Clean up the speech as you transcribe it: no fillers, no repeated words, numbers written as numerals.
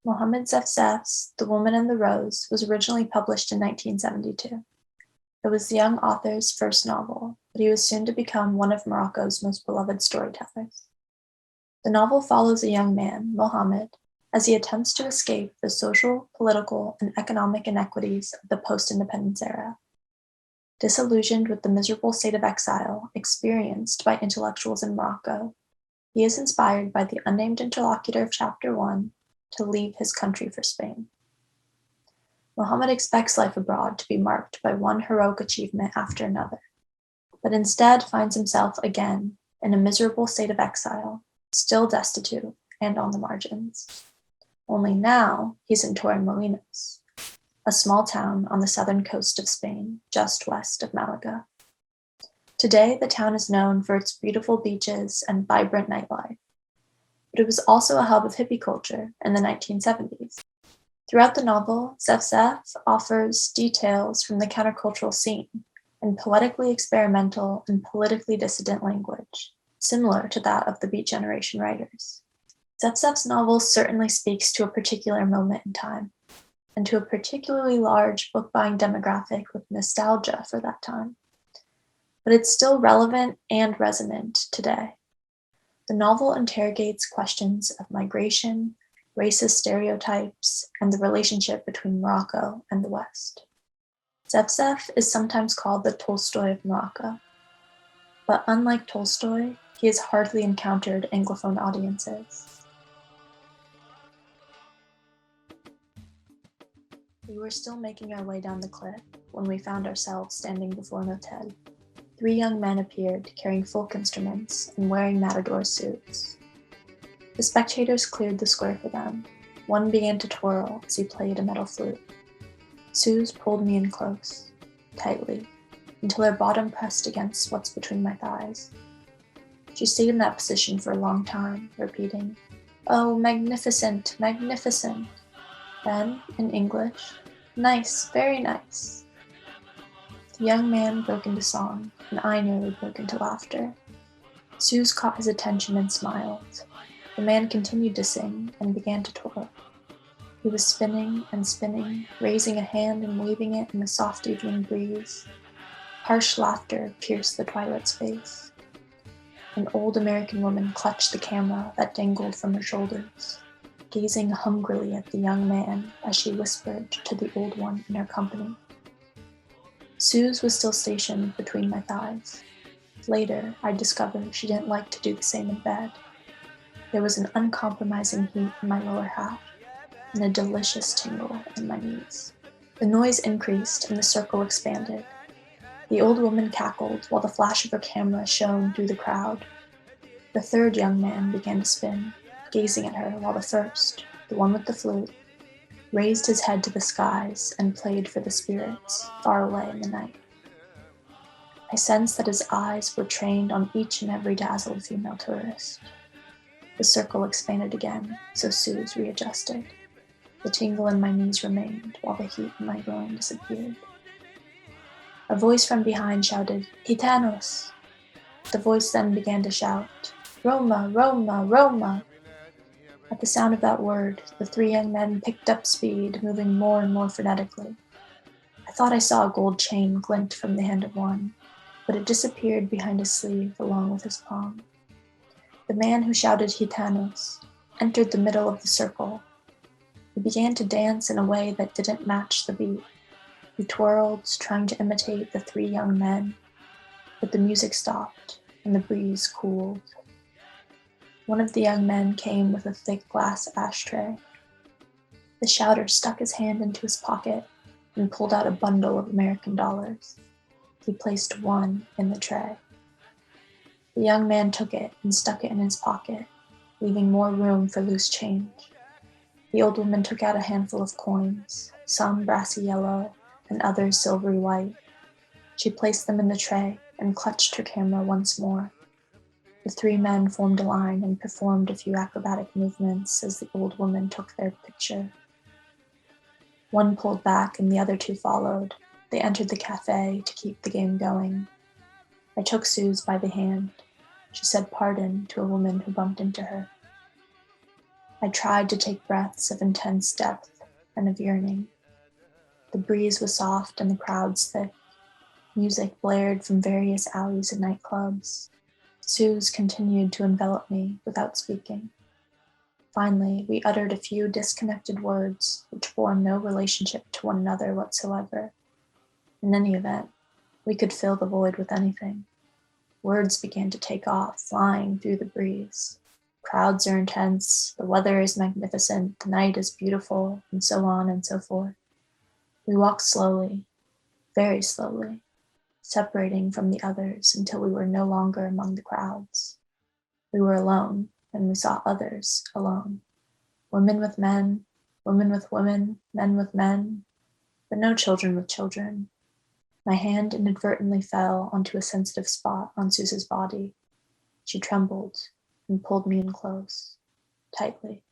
Mohammed Zafzaf's The Woman and the Rose was originally published in 1972. It was the young author's first novel, but he was soon to become one of Morocco's most beloved storytellers. The novel follows a young man, Mohammed, as he attempts to escape the social, political, and economic inequities of the post-independence era. Disillusioned with the miserable state of exile experienced by intellectuals in Morocco, he is inspired by the unnamed interlocutor of Chapter 1 to leave his country for Spain. Mohammed expects life abroad to be marked by one heroic achievement after another, but instead finds himself again in a miserable state of exile, still destitute and on the margins. Only now he's in Torremolinos, a small town on the southern coast of Spain, just west of Malaga. Today, the town is known for its beautiful beaches and vibrant nightlife, but it was also a hub of hippie culture in the 1970s. Throughout the novel, Zafzaf offers details from the countercultural scene in poetically experimental and politically dissident language, similar to that of the Beat Generation writers. Zafzaf's novel certainly speaks to a particular moment in time, and to a particularly large book-buying demographic with nostalgia for that time. But it's still relevant and resonant today. The novel interrogates questions of migration, racist stereotypes, and the relationship between Morocco and the West. Zafzaf is sometimes called the Tolstoy of Morocco, but unlike Tolstoy, he has hardly encountered Anglophone audiences. We were still making our way down the cliff when we found ourselves standing before an hotel. 3 young men appeared, carrying folk instruments and wearing matador suits. The spectators cleared the square for them. One began to twirl as he played a metal flute. Suze pulled me in close, tightly, until her bottom pressed against what's between my thighs. She stayed in that position for a long time, repeating, "Oh, magnificent, magnificent." Then, in English, "Nice, very nice." The young man broke into song, and I nearly broke into laughter. Suze caught his attention and smiled. The man continued to sing and began to twirl. He was spinning and spinning, raising a hand and waving it in the soft evening breeze. Harsh laughter pierced the twilight space. An old American woman clutched the camera that dangled from her shoulders, gazing hungrily at the young man as she whispered to the old one in her company. Suze was still stationed between my thighs. Later, I discovered she didn't like to do the same in bed. There was an uncompromising heat in my lower half, and a delicious tingle in my knees. The noise increased and the circle expanded. The old woman cackled while the flash of her camera shone through the crowd. The third young man began to spin, gazing at her while the first, the one with the flute, raised his head to the skies and played for the spirits far away in the night. I sensed that his eyes were trained on each and every dazzled female tourist. The circle expanded again, so Suze readjusted. The tingle in my knees remained, while the heat in my groin disappeared. A voice from behind shouted, "Gitanos!" The voice then began to shout, "Roma, Roma, Roma!" At the sound of that word, the 3 young men picked up speed, moving more and more frenetically. I thought I saw a gold chain glint from the hand of one, but it disappeared behind his sleeve along with his palm. The man who shouted "Gitanos" entered the middle of the circle. He began to dance in a way that didn't match the beat. He twirled, trying to imitate the 3 young men, but the music stopped and the breeze cooled. One of the young men came with a thick glass ashtray. The shouter stuck his hand into his pocket and pulled out a bundle of American dollars. He placed one in the tray. The young man took it and stuck it in his pocket, leaving more room for loose change. The old woman took out a handful of coins, some brassy yellow and others silvery white. She placed them in the tray and clutched her camera once more. The 3 men formed a line and performed a few acrobatic movements as the old woman took their picture. One pulled back and the other 2 followed. They entered the cafe to keep the game going. I took Suze by the hand. She said pardon to a woman who bumped into her. I tried to take breaths of intense depth and of yearning. The breeze was soft and the crowds thick. Music blared from various alleys and nightclubs. Suze continued to envelop me without speaking. Finally, we uttered a few disconnected words which bore no relationship to one another whatsoever. In any event, we could fill the void with anything. Words began to take off, flying through the breeze. Crowds are intense, the weather is magnificent, the night is beautiful, and so on and so forth. We walked slowly, very slowly, separating from the others until we were no longer among the crowds. We were alone, and we saw others alone. Women with men, women with women, men with men, but no children with children. My hand inadvertently fell onto a sensitive spot on Suze's body. She trembled and pulled me in close, tightly.